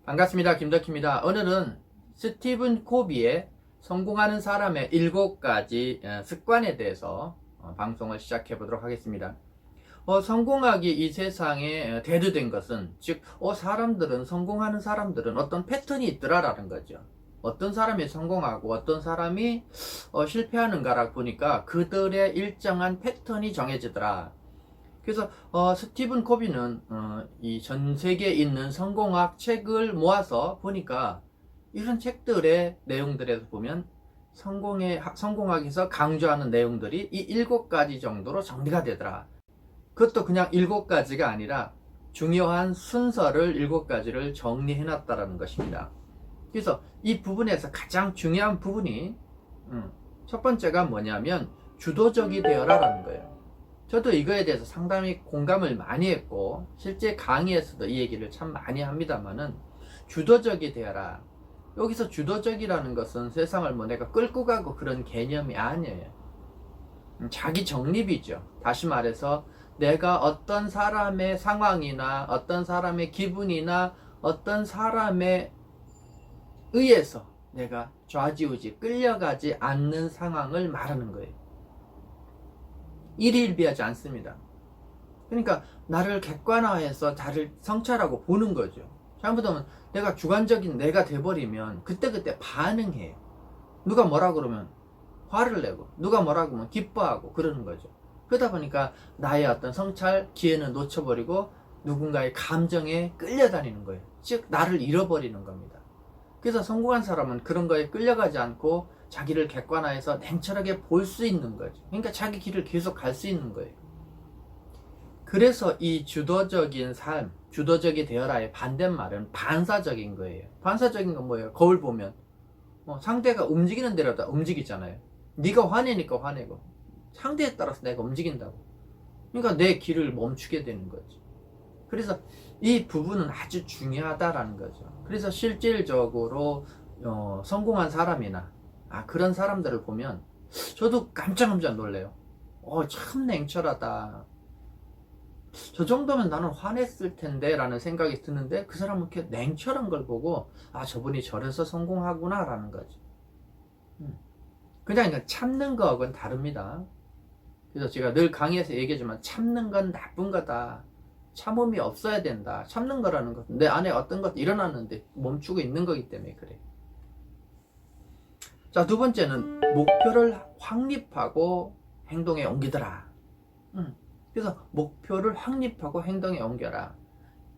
반갑습니다. 김덕희입니다. 오늘은 스티븐 코비의 성공하는 사람의 7가지 습관에 대해서 방송을 시작해 보도록 하겠습니다. 성공하기 이 세상에 대두된 것은 즉 사람들은 성공하는 사람들은 어떤 패턴이 있더라라는 거죠. 어떤 사람이 성공하고 어떤 사람이 실패하는가라 보니까 그들의 일정한 패턴이 정해지더라. 그래서 스티븐 코비는 이 전 세계에 있는 성공학 책을 모아서 보니까 이런 책들의 내용들에서 보면 성공학에서 강조하는 내용들이 이 7가지 정도로 정리가 되더라. 그것도 그냥 7가지가 아니라 중요한 순서를 7가지를 정리해 놨다라는 것입니다. 그래서 이 부분에서 가장 중요한 부분이 첫 번째가 뭐냐면 주도적이 되어라라는 거예요. 저도 이거에 대해서 상당히 공감을 많이 했고 실제 강의에서도 이 얘기를 참 많이 합니다만은 주도적이 되어라. 여기서 주도적이라는 것은 세상을 뭐 내가 끌고 가고 그런 개념이 아니에요. 자기 정립이죠. 다시 말해서 내가 어떤 사람의 상황이나 어떤 사람의 기분이나 어떤 사람에 의해서 내가 좌지우지 끌려가지 않는 상황을 말하는 거예요. 일희일비하지 않습니다. 그러니까 나를 객관화해서 나를 성찰하고 보는 거죠. 잘못하면 내가 주관적인 내가 돼버리면 그때그때 반응해요. 누가 뭐라 그러면 화를 내고 누가 뭐라 그러면 기뻐하고 그러는 거죠. 그러다 보니까 나의 어떤 성찰 기회는 놓쳐버리고 누군가의 감정에 끌려다니는 거예요. 즉 나를 잃어버리는 겁니다. 그래서 성공한 사람은 그런 거에 끌려가지 않고 자기를 객관화해서 냉철하게 볼 수 있는 거죠. 그러니까 자기 길을 계속 갈 수 있는 거예요. 그래서 이 주도적인 삶, 주도적이 되어라의 반대말은 반사적인 거예요. 반사적인 건 뭐예요? 거울 보면 상대가 움직이는 대로 다 움직이잖아요. 네가 화내니까 화내고 상대에 따라서 내가 움직인다고. 그러니까 내 길을 멈추게 되는 거죠. 그래서 이 부분은 아주 중요하다라는 거죠. 그래서 실질적으로 성공한 사람이나 그런 사람들을 보면 저도 깜짝깜짝 놀래요. 참 냉철하다. 저 정도면 나는 화냈을 텐데 라는 생각이 드는데 그 사람은 이렇게 냉철한 걸 보고 저분이 저래서 성공하구나 라는 거죠. 그냥 참는 거하고는 다릅니다. 그래서 제가 늘 강의에서 얘기하지만 참는 건 나쁜 거다. 참음이 없어야 된다. 참는 거라는 것은 내 안에 어떤 것이 일어났는데 멈추고 있는 거기 때문에 그래. 자, 두 번째는 목표를 확립하고 행동에 옮기더라. 그래서 목표를 확립하고 행동에 옮겨라.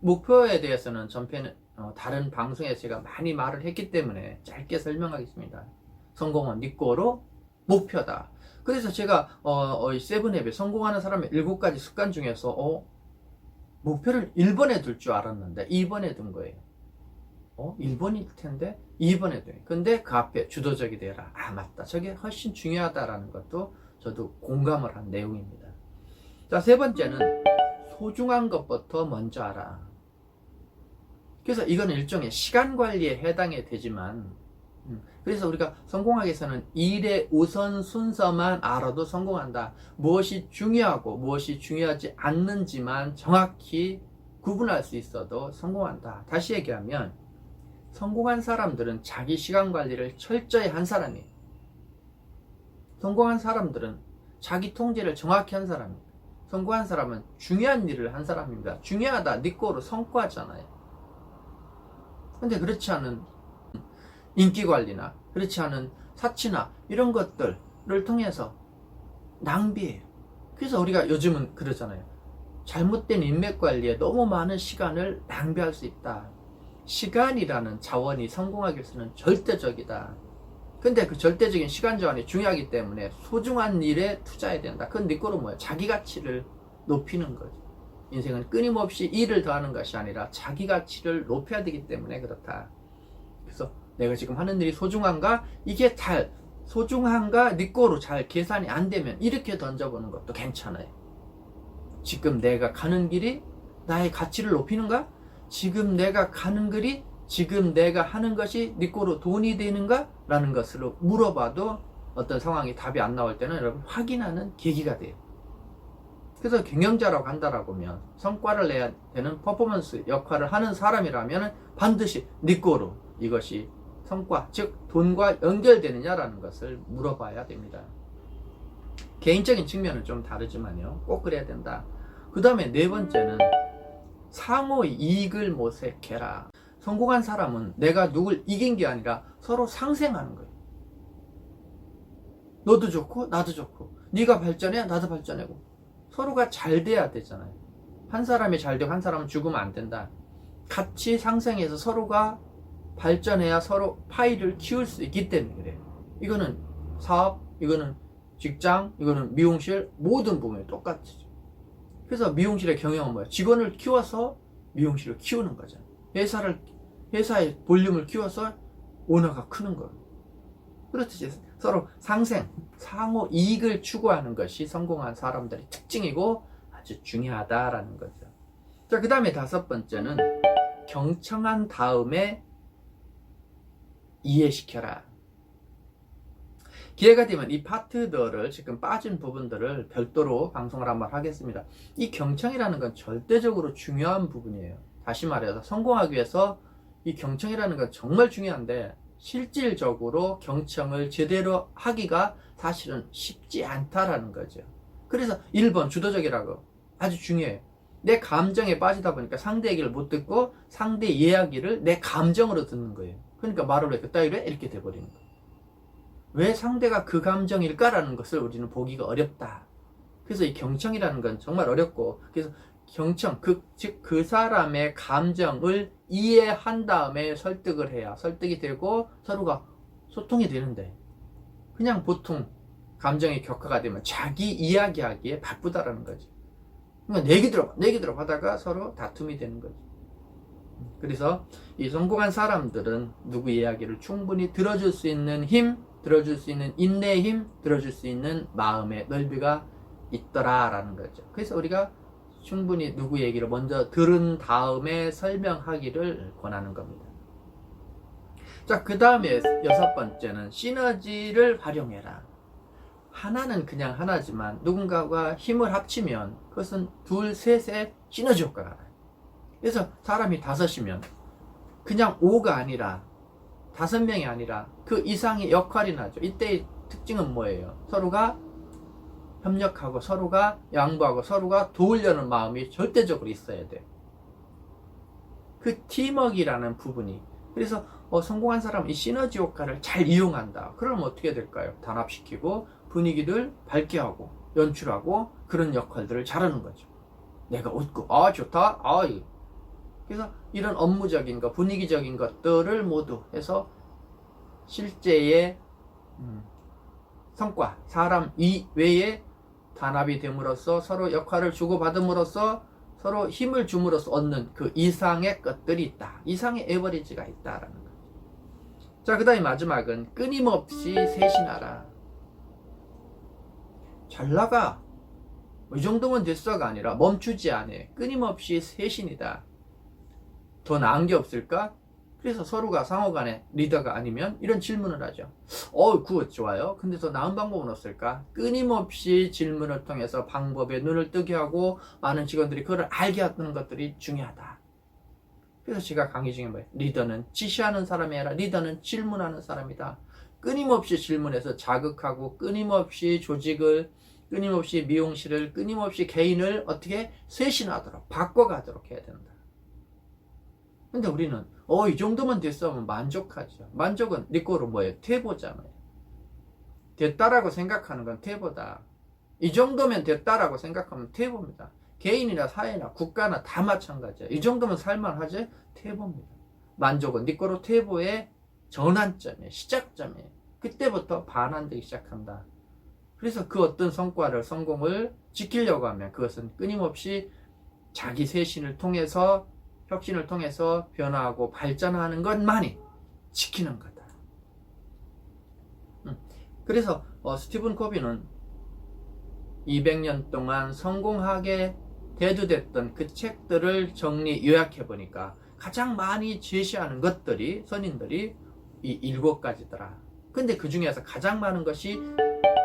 목표에 대해서는 전편 다른 방송에서 제가 많이 말을 했기 때문에 짧게 설명하겠습니다. 성공은 네 거로 목표다. 그래서 제가 세븐앱에 성공하는 사람의 7가지 습관 중에서 목표를 1번에 둘 줄 알았는데 2번에 둔 거예요. 1번일 텐데 2번에 돼. 근데 그 앞에 주도적이 되라. 맞다. 저게 훨씬 중요하다라는 것도 저도 공감을 한 내용입니다. 자, 세 번째는 소중한 것부터 먼저 알아. 그래서 이거는 일종의 시간 관리에 해당이 되지만 그래서 우리가 성공하기 위해서는 일의 우선 순서만 알아도 성공한다. 무엇이 중요하고 무엇이 중요하지 않는지만 정확히 구분할 수 있어도 성공한다. 다시 얘기하면 성공한 사람들은 자기 시간 관리를 철저히 한 사람이에요. 성공한 사람들은 자기 통제를 정확히 한 사람이에요. 성공한 사람은 중요한 일을 한 사람입니다. 중요하다, 네 거로 성과잖아요. 근데 그렇지 않은 인기 관리나 그렇지 않은 사치나 이런 것들을 통해서 낭비해요. 그래서 우리가 요즘은 그러잖아요. 잘못된 인맥 관리에 너무 많은 시간을 낭비할 수 있다. 시간이라는 자원이 성공하기 위해서는 절대적이다. 근데 그 절대적인 시간 자원이 중요하기 때문에 소중한 일에 투자해야 된다. 그건 네 거로 뭐야? 자기 가치를 높이는 거죠. 인생은 끊임없이 일을 더하는 것이 아니라 자기 가치를 높여야 되기 때문에 그렇다. 그래서 내가 지금 하는 일이 소중한가? 이게 잘 소중한가? 네 거로 잘 계산이 안 되면 이렇게 던져보는 것도 괜찮아요. 지금 내가 가는 길이 나의 가치를 높이는가? 지금 내가 가는 길이 지금 내가 하는 것이 네 거로 돈이 되는가? 라는 것으로 물어봐도 어떤 상황이 답이 안 나올 때는 여러분 확인하는 계기가 돼요. 그래서 경영자라고 한다라고 하면 성과를 내야 되는 퍼포먼스 역할을 하는 사람이라면 반드시 니꼬로 이것이 성과, 즉 돈과 연결되느냐라는 것을 물어봐야 됩니다. 개인적인 측면은 좀 다르지만요, 꼭 그래야 된다. 그 다음에 네 번째는 상호 이익을 모색해라. 성공한 사람은 내가 누굴 이긴 게 아니라 서로 상생하는 거예요. 너도 좋고 나도 좋고, 네가 발전해야 나도 발전하고, 서로가 잘 돼야 되잖아요. 한 사람이 잘 되고 한 사람은 죽으면 안 된다. 같이 상생해서 서로가 발전해야 서로 파이를 키울 수 있기 때문에 그래요. 이거는 사업, 이거는 직장, 이거는 미용실, 모든 부분이 똑같죠. 그래서 미용실의 경영은 뭐야? 직원을 키워서 미용실을 키우는 거잖아요. 회사의 볼륨을 키워서 오너가 크는 거예요. 그렇듯이 서로 상생, 상호 이익을 추구하는 것이 성공한 사람들의 특징이고 아주 중요하다라는 거죠. 자, 그 다음에 다섯 번째는 경청한 다음에 이해시켜라. 기회가 되면 이 파트들을, 지금 빠진 부분들을 별도로 방송을 한번 하겠습니다. 이 경청이라는 건 절대적으로 중요한 부분이에요. 다시 말해서 성공하기 위해서 이 경청이라는 건 정말 중요한데, 실질적으로 경청을 제대로 하기가 사실은 쉽지 않다라는 거죠. 그래서 1번 주도적이라고 아주 중요해요. 내 감정에 빠지다 보니까 상대 얘기를 못 듣고 상대 이야기를 내 감정으로 듣는 거예요. 그러니까 말을 왜 그따위로 해? 이렇게 돼버리는 거예요. 왜 상대가 그 감정일까라는 것을 우리는 보기가 어렵다. 그래서 이 경청이라는 건 정말 어렵고, 그래서 경청, 즉 그 사람의 감정을 이해한 다음에 설득을 해야 설득이 되고 서로가 소통이 되는데, 그냥 보통 감정이 격화가 되면 자기 이야기하기에 바쁘다라는 거지. 그러니까 내기 들어 하다가 서로 다툼이 되는 거지. 그래서 이 성공한 사람들은 누구 이야기를 충분히 들어줄 수 있는 힘, 들어줄 수 있는 인내의 힘, 들어줄 수 있는 마음의 넓이가 있더라라는 거죠. 그래서 우리가 충분히 누구 얘기를 먼저 들은 다음에 설명하기를 권하는 겁니다. 자, 그 다음에 여섯 번째는 시너지를 활용해라. 하나는 그냥 하나지만 누군가가 힘을 합치면 그것은 둘, 셋의 시너지 효과가 나요. 그래서 사람이 5이면 그냥 5가 아니라 5명이 아니라 그 이상의 역할이 나죠. 이때의 특징은 뭐예요? 서로가 협력하고 서로가 양보하고 서로가 도우려는 마음이 절대적으로 있어야 돼요. 그 팀워크라는 부분이. 그래서 성공한 사람은 이 시너지 효과를 잘 이용한다. 그러면 어떻게 될까요? 단합시키고 분위기를 밝게 하고 연출하고 그런 역할들을 잘하는 거죠. 내가 웃고 좋다. 그래서 이런 업무적인 것, 분위기적인 것들을 모두 해서 실제의 성과, 사람 이외에 단합이 됨으로써 서로 역할을 주고받음으로써 서로 힘을 줌으로써 얻는 그 이상의 것들이 있다. 이상의 에버리지가 있다라는 거죠. 자, 그 다음에 마지막은 끊임없이 쇄신하라. 잘 나가. 이 정도면 됐어가 아니라 멈추지 않아. 끊임없이 쇄신이다. 더 나은 게 없을까? 그래서 서로가 상호간에 리더가 아니면 이런 질문을 하죠. 그거 좋아요. 근데 더 나은 방법은 없을까? 끊임없이 질문을 통해서 방법에 눈을 뜨게 하고 많은 직원들이 그걸 알게 하는 것들이 중요하다. 그래서 제가 강의 중에 뭐예요? 리더는 지시하는 사람이 아니라 리더는 질문하는 사람이다. 끊임없이 질문해서 자극하고 끊임없이 조직을, 끊임없이 미용실을, 끊임없이 개인을 어떻게 쇄신하도록 바꿔가도록 해야 된다. 근데 우리는 이 정도만 됐으면 만족하죠. 만족은 니꼬로 뭐예요? 퇴보잖아요. 됐다라고 생각하는 건 퇴보다. 이 정도면 됐다라고 생각하면 퇴보입니다. 개인이나 사회나 국가나 다 마찬가지예요. 이 정도면 살만하지? 퇴보입니다. 만족은 니꼬로 퇴보의 전환점이에요. 시작점이에요. 그때부터 반환되기 시작한다. 그래서 그 어떤 성공을 지키려고 하면 그것은 끊임없이 자기 쇄신을 통해서, 혁신을 통해서 변화하고 발전하는 것만이 지키는 거다. 그래서 스티븐 코비는 200년 동안 성공하게 대두됐던 그 책들을 정리 요약해 보니까 가장 많이 제시하는 것들이, 선인들이 이 7가지더라. 근데 그 중에서 가장 많은 것이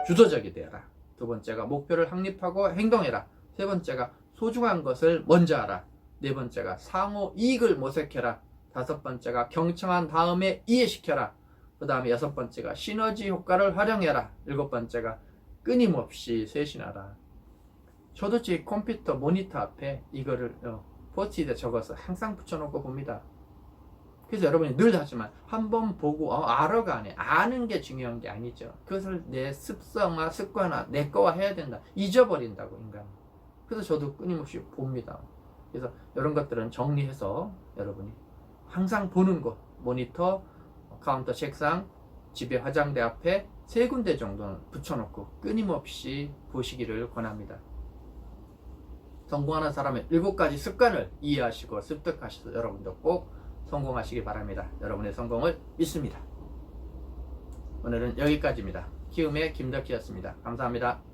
주도적이 되어라. 두 번째가 목표를 확립하고 행동해라. 세 번째가 소중한 것을 먼저 알아. 네 번째가 상호 이익을 모색해라. 다섯 번째가 경청한 다음에 이해시켜라. 그 다음에 여섯 번째가 시너지 효과를 활용해라. 일곱 번째가 끊임없이 쇄신하라. 저도 제 컴퓨터 모니터 앞에 이거를 포스트잇에 적어서 항상 붙여놓고 봅니다. 그래서 여러분이 늘 하지만 한번 보고 알아가 안 해. 아는 게 중요한 게 아니죠. 그것을 내 습성화, 습관화, 내 거화 해야 된다. 잊어버린다고 인간. 그래서 저도 끊임없이 봅니다. 그래서 이런 것들은 정리해서 여러분이 항상 보는 곳, 모니터, 카운터, 책상, 집에 화장대 앞에 세 군데 정도는 붙여놓고 끊임없이 보시기를 권합니다. 성공하는 사람의 7가지 습관을 이해하시고 습득하셔서 여러분도 꼭 성공하시기 바랍니다. 여러분의 성공을 믿습니다. 오늘은 여기까지입니다. 키움의 김덕희였습니다. 감사합니다.